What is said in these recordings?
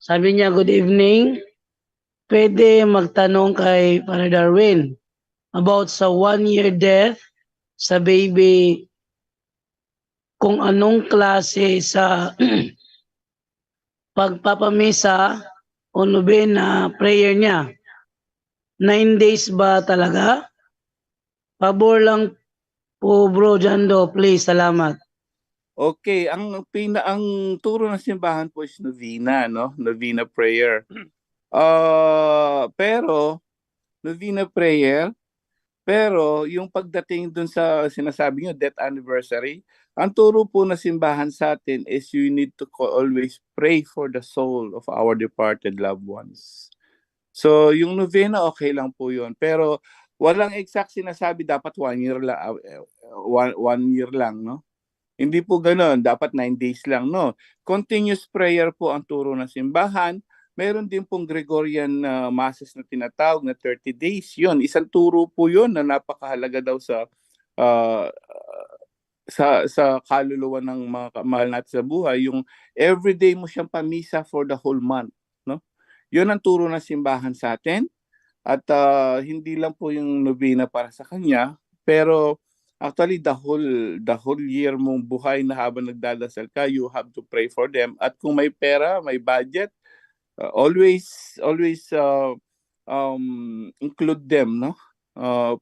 Sabi niya, good evening. Pwede magtanong kay Father Darwin about sa 1 year death sa baby, kung anong klase sa pagpapamisa o nobena prayer niya. 9 days ba talaga? Pabor lang po bro Jando, please, salamat. Okay, ang turo ng simbahan po is novena, no? Novena prayer. Pero novena prayer, pero yung pagdating dun sa sinasabi nyo, death anniversary, ang turo po ng simbahan sa atin is you need to always pray for the soul of our departed loved ones. So, yung novena, okay lang po yun. Pero, walang exact sinasabi dapat 1 year lang, 1 year lang, no? Hindi po ganoon, dapat 9 days lang, no? Continuous prayer po ang turo ng simbahan. Meron din pong Gregorian masses na tinatawag na 30 days. Yun, isang turo po yun na napakahalaga daw uh, sa kaluluwa ng mga mahal natin sa buhay. Yung everyday mo siyang pamisa for the whole month, no? Yun ang turo ng simbahan sa atin. At hindi lang po yung novena para sa kanya, pero actually the whole year mong buhay na habang nagdadasal ka, you have to pray for them. At kung may pera, may budget, always include them, no?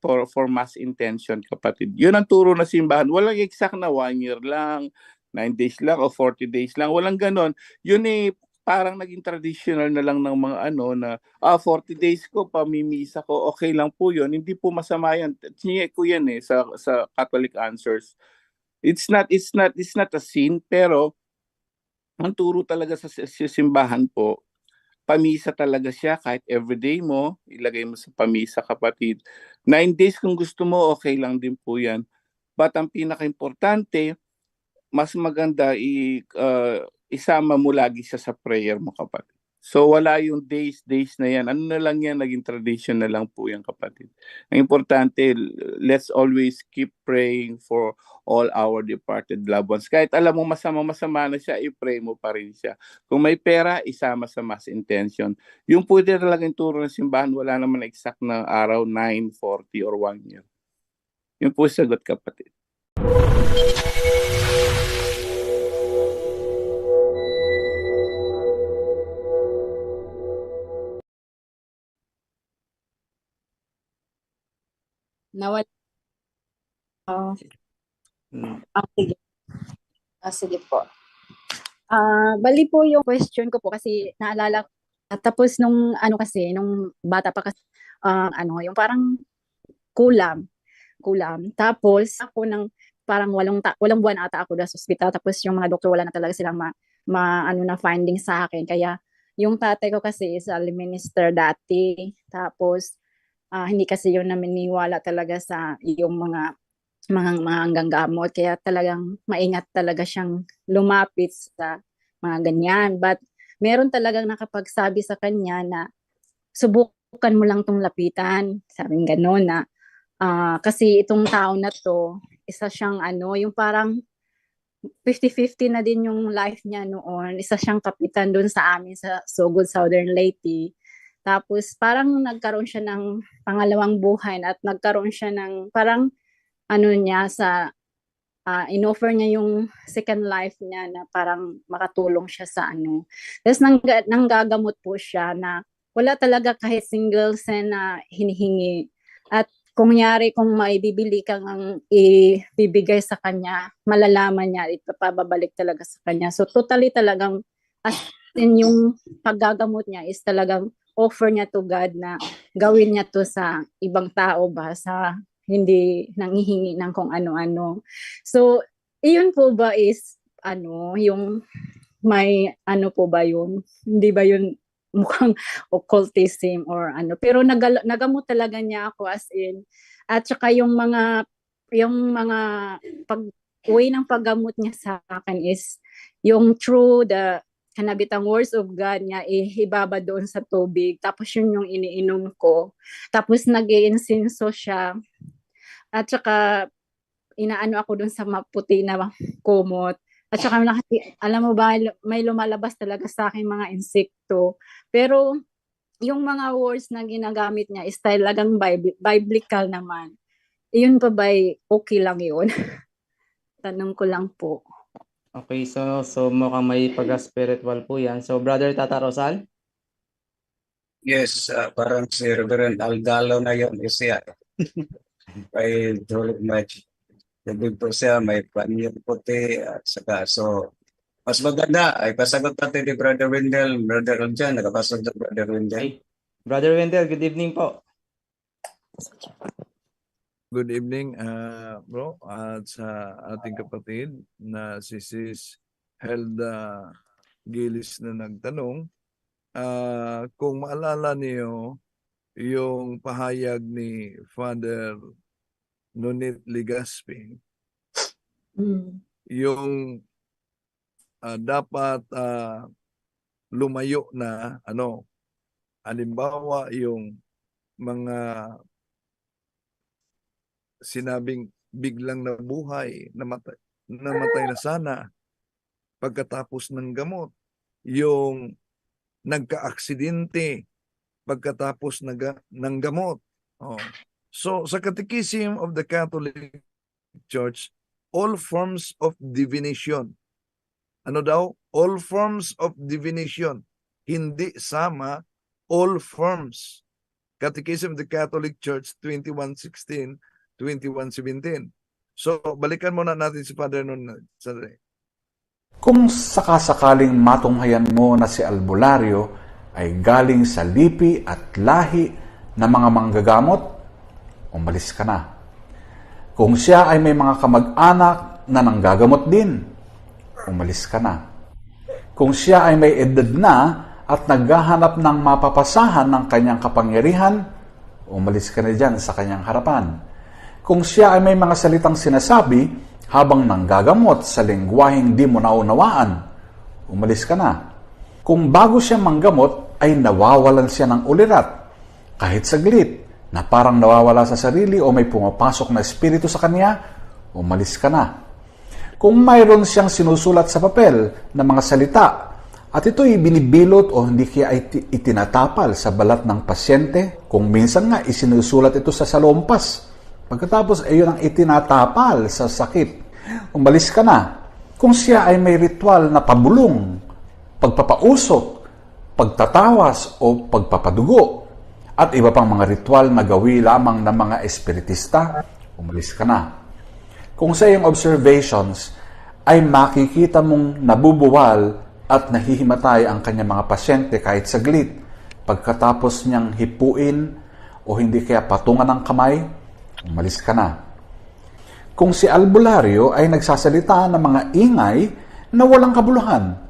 For mass intention, kapatid. Yun ang turo ng simbahan. Walang exact na 1 year lang, 9 days lang, o 40 days lang. Walang ganon. Yun parang naging traditional na lang ng mga na 40 days ko, pamimisa ko, okay lang po yun. Hindi po masama yan. Chiye ko yan sa Catholic Answers. It's not a sin, pero ang turo talaga sa simbahan po, pamisa talaga siya kahit everyday mo, ilagay mo sa pamisa, kapatid. 9 days kung gusto mo, okay lang din po yan. But ang pinaka-importante, mas maganda isama mo lagi siya sa prayer mo, kapatid. So wala yung days na yan. Ano na lang yan, naging tradition na lang po yan, kapatid. Ang importante, let's always keep praying for all our departed loved ones. Kahit alam mo masama na siya, i-pray mo pa rin siya. Kung may pera, isama sa mass intention. Yung pwede talagang turo ng simbahan, wala naman exact na araw, 9, 40, or 1 year. Yun po sagot, kapatid. Nawala. Hmm. Sige. Sige po. Bali po yung question ko po kasi naalala tapos nung kasi nung bata pa kasi yung parang kulam. Tapos ako ng parang walang buwan ata ako sa ospital, tapos yung mga doktor wala na talaga silang na finding sa akin. Kaya yung tatay ko kasi is a minister dati. Tapos hindi kasi yun naminiwala talaga sa yung mga hanggang gamot, kaya talagang maingat talaga siyang lumapit sa mga ganyan. But meron talagang nakapagsabi sa kanya na subukan mo lang tong lapitan, sabing gano'n na kasi itong tao na to, isa siyang yung parang 50-50 na din yung life niya noon. Isa siyang kapitan doon sa amin sa Sogod, Southern Leyte. Tapos parang nagkaroon siya ng pangalawang buhay at nagkaroon siya ng parang niya sa inoffer niya yung second life niya na parang makatulong siya sa Tapos nanggagamot po siya na wala talaga kahit single cent na hinihingi. At kung maibibili kang ang ibibigay sa kanya, malalaman niya, ipapabalik talaga sa kanya. So totally talagang as in yung paggagamot niya is talagang offer niya to God na gawin niya to sa ibang tao ba, sa hindi nanghihingi ng kung ano-ano. So, iyon po ba is yung may po ba yun? Hindi ba yun mukhang occultism or pero nagamot talaga niya ako as in. At saka yung mga way ng paggamot niya sa akin is yung through the kanabitang words of God niya, ibaba doon sa tubig. Tapos yun yung iniinom ko. Tapos nag-iinsinso siya. At saka inaano ako doon sa maputi na kumot. At saka alam mo ba, may lumalabas talaga sa akin mga insekto. Pero yung mga words na ginagamit niya is talagang biblical naman. Yun pa ba okay lang yun? Tanong ko lang po. Okay, so mukhang may pagka-spiritual po yan. So, Brother Tata Rosal? Yes, parang si Reverend Aldalo na yun siya. May tulog match. Ibig po siya, may panyo puti at saka so mas maganda ay pasagot natin ni Brother Wendell. Brother Aljan, nakapasagot na Brother Wendell. Ay, Brother Wendell, good evening po. Good evening, bro, at sa ating kapatid na si Sis Helda Gilis na nagtanong. Kung maalala niyo yung pahayag ni Father Nonit Ligaspi, yung dapat lumayo na halimbawa yung mga sinabing biglang nabuhay, namatay na sana pagkatapos ng gamot, yung nagka-aksidente pagkatapos ng gamot. So sa Catechism of the Catholic Church, all forms of divination, all forms of divination, hindi sama all forms. Catechism of the Catholic Church 2116, 2117. So balikan muna natin si Father nun. Kung sakasakaling matunghayan mo na si albularyo ay galing sa lipi at lahi ng mga manggagamot, umalis ka na. Kung siya ay may mga kamag-anak na nanggagamot din, umalis ka na. Kung siya ay may edad na at naghahanap ng mapapasahan ng kanyang kapangyarihan, umalis ka na dyan sa kanyang harapan. Kung siya ay may mga salitang sinasabi habang nanggagamot sa lengguwaheng di mo naunawaan, umalis ka na. Kung bago siya manggamot ay nawawalan siya ng ulirat, kahit saglit, na parang nawawala sa sarili o may pumapasok na espiritu sa kanya, umalis ka na. Kung mayroon siyang sinusulat sa papel na mga salita at ito'y binibilot o hindi kaya itinatapal sa balat ng pasyente, kung minsan nga isinusulat ito sa salompas, pagkatapos ay yun ang itinatapal sa sakit, umalis ka na. Kung siya ay may ritual na pabulong, pagpapausok, pagtatawas o pagpapadugo, at iba pang mga ritual na gawi lamang ng mga espiritista, umalis ka na. Kung sa iyong observations ay makikita mong nabubuwal at nahihimatay ang kanyang mga pasyente kahit saglit, pagkatapos niyang hipuin o hindi kaya patungan ng kamay, umalis ka na. Kung si albularyo ay nagsasalita ng mga ingay na walang kabuluhan,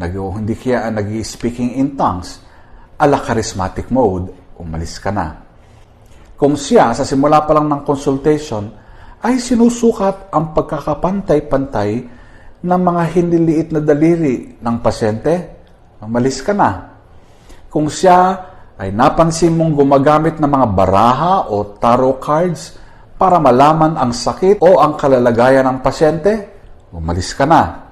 hindi kaya nag-speaking in tongues, ala charismatic mode, umalis ka na. Kung siya sa simula pa lang ng consultation ay sinusukat ang pagkakapantay-pantay ng mga hiniliit na daliri ng pasyente, umalis ka na. Kung siya ay napansin mong gumagamit ng mga baraha o tarot cards para malaman ang sakit o ang kalalagayan ng pasyente, umalis ka na.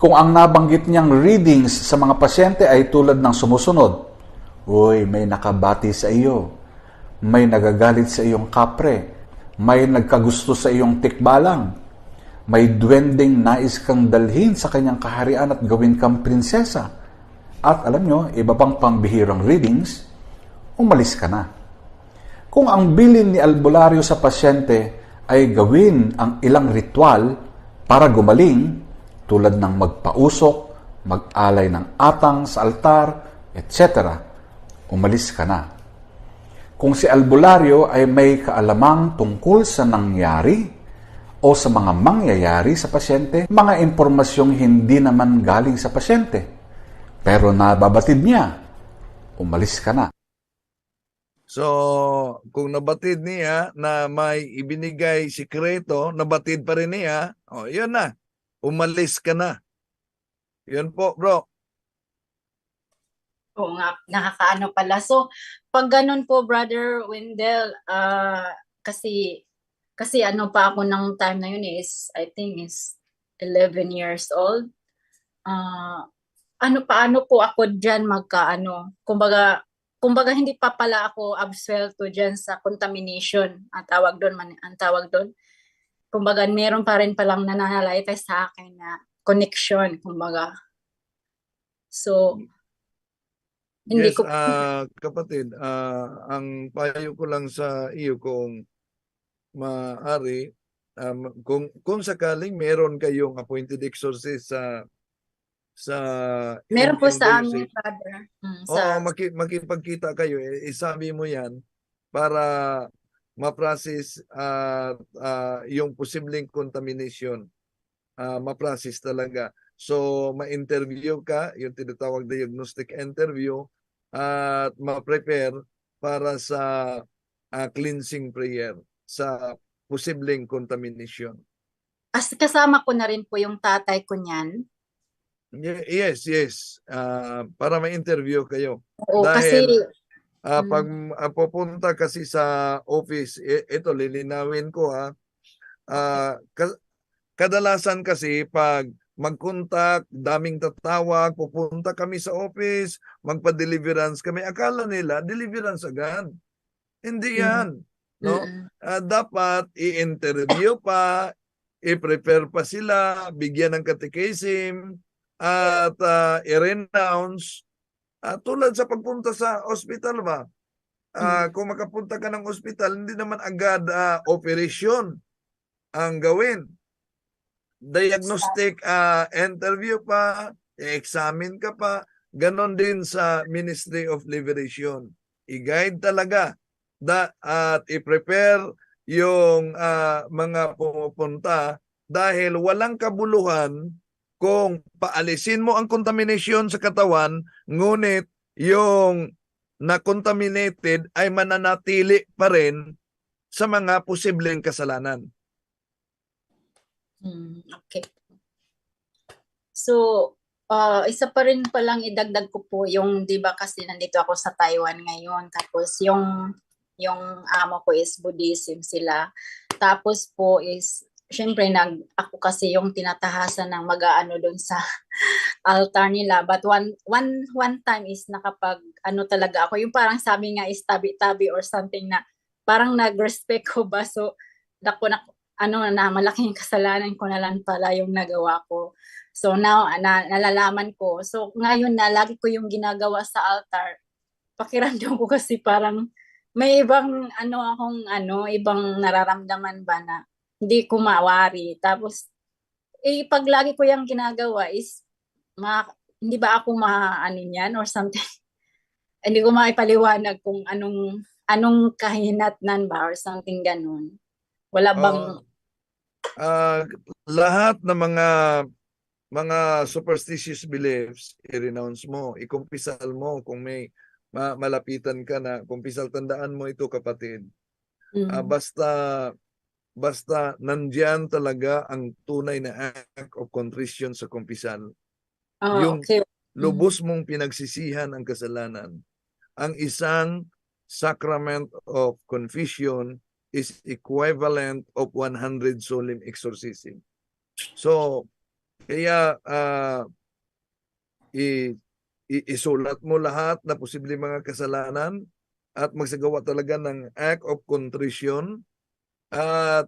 Kung ang nabanggit niyang readings sa mga pasyente ay tulad ng sumusunod, uy, may nakabati sa iyo, may nagagalit sa iyong kapre, may nagkagusto sa iyong tikbalang, may duwending nais kang dalhin sa kanyang kaharian at gawin kang prinsesa, at alam nyo, iba pang pambihirang readings, umalis ka na. Kung ang bilin ni albularyo sa pasyente ay gawin ang ilang ritual para gumaling, tulad ng magpausok, mag-alay ng atang sa altar, etc., umalis ka na. Kung si albularyo ay may kaalamang tungkol sa nangyari o sa mga mangyayari sa pasyente, mga impormasyong hindi naman galing sa pasyente, pero nababatid niya, umalis ka na. So, kung nabatid niya na may ibinigay sikreto, nabatid pa rin niya, yun na, umalis ka na. Yun po, bro. Oo nga, nakakaano pala. So, pag ganun po, Brother Wendell, kasi ano pa ako ng time na yun is, I think is 11 years old. Paano po ako diyan kumbaga hindi pa pala ako absuelto diyan sa contamination, ang tawag doon. Kumbaga meron pa rin palang nananalaytay sa akin na connection, kumbaga. So, hindi Yes, ko kapatid, ang payo ko lang sa iyo kung maaari, kung sakaling meron kayong appointed exorcist sa meron po sa amin, MMWC, Father. oo, makipagkita kayo, isabi mo yan para ma-process yung posibleng contamination, ma-process talaga. So, ma-interview ka, yung tinatawag diagnostic interview, at ma-prepare para sa cleansing prayer sa posibleng contamination. Kasama ko na rin po yung tatay ko niyan. Yes. Para ma-interview kayo. Oo, kasi Dahil pag pupunta kasi sa office, ito lilinawin ko kadalasan kasi pag mag-contact, daming tatawag, pupunta kami sa office, magpa-deliverance kami, akala nila deliverance agad. Hindi yan, no? Dapat i-interview pa, i-prepare pa sila, bigyan ng catechism, at i-renounce. Tulad sa pagpunta sa hospital ba? Kung makapunta ka ng hospital, hindi naman agad operation ang gawin. Diagnostic interview pa, i-examine ka pa, ganon din sa Ministry of Liberation. I-guide talaga at i-prepare yung mga pumupunta dahil walang kabuluhan kung paalisin mo ang contamination sa katawan, ngunit yung na-contaminated ay mananatili pa rin sa mga posibleng kasalanan. Okay. So, isa pa rin palang idagdag ko po yung, di ba kasi nandito ako sa Taiwan ngayon, tapos yung amo ko is Buddhism sila. Tapos po is, syempre ako kasi yung tinatahasan ng mag-aano doon sa altar nila. But one time is talaga ako, yung parang sabi nga is tabi-tabi or something na parang nag-respect ko ba. So, malaking kasalanan ko na lang pala yung nagawa ko. So now, nalalaman ko. So ngayon na, lagi ko yung ginagawa sa altar. Pakiramdam ko kasi parang may ibang ibang nararamdaman ba na hindi ko mawari. Tapos, pag lagi ko yung ginagawa is, hindi ba ako niyan or something? Hindi ko maipaliwanag kung anong kahinatnan ba or something ganun. Wala bang lahat ng mga superstitious beliefs, i-renounce mo, ikumpisal mo kung may malapitan ka na kumpisal. Tandaan mo ito, kapatid. Basta nandiyan talaga ang tunay na act of contrition sa kumpisal. Yung lubos mong pinagsisihan ang kasalanan. Ang isang sacrament of confession is equivalent of 100 solemn exorcism. So, kaya isulat mo lahat na posibleng mga kasalanan at magsagawa talaga ng act of contrition at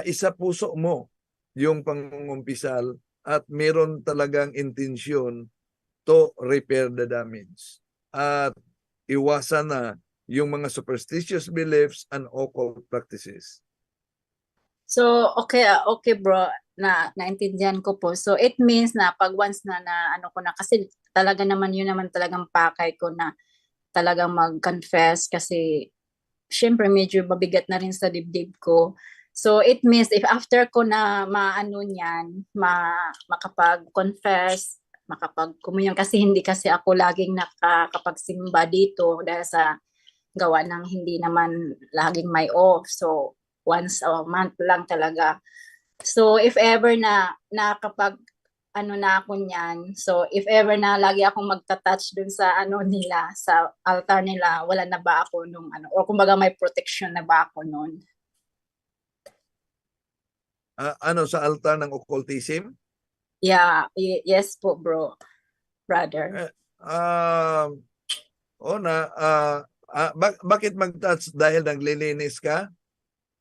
isapuso mo yung pangungumpisal at meron talagang intensyon to repair the damage. At iwasan na yung mga superstitious beliefs and occult practices. So, okay bro, naintindihan ko po. So, it means na pag once na ko na, kasi talaga naman yun naman talagang pakay ko na talagang mag-confess kasi syempre medyo mabigat na rin sa dibdib ko. So, it means if after ko na makapag-confess, makapag-communion, kasi hindi kasi ako laging nakakapagsimba dito dahil sa gawa ng hindi naman laging may off. So, once a month lang talaga. So, if ever na kapag na ako niyan, so if ever na lagi akong magta-touch dun sa nila, sa altar nila, wala na ba ako nung o kumbaga may protection na ba ako nun? Ano sa altar ng occultism? Yeah, yes po, brother. Bakit mag-touch dahil naglilinis ka?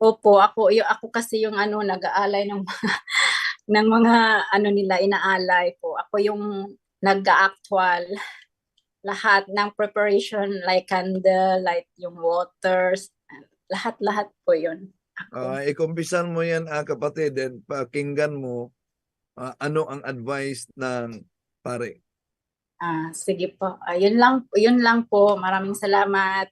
Opo, ako kasi yung nag-aalay ng ng mga nila inaalay po. Ako yung nag-actual lahat ng preparation like candle, like yung waters, lahat po yun. Ako. Ikumpisan mo yan, kapatid, and pakinggan mo ano ang advice ng pare. Sige po. Yun lang po. Maraming salamat.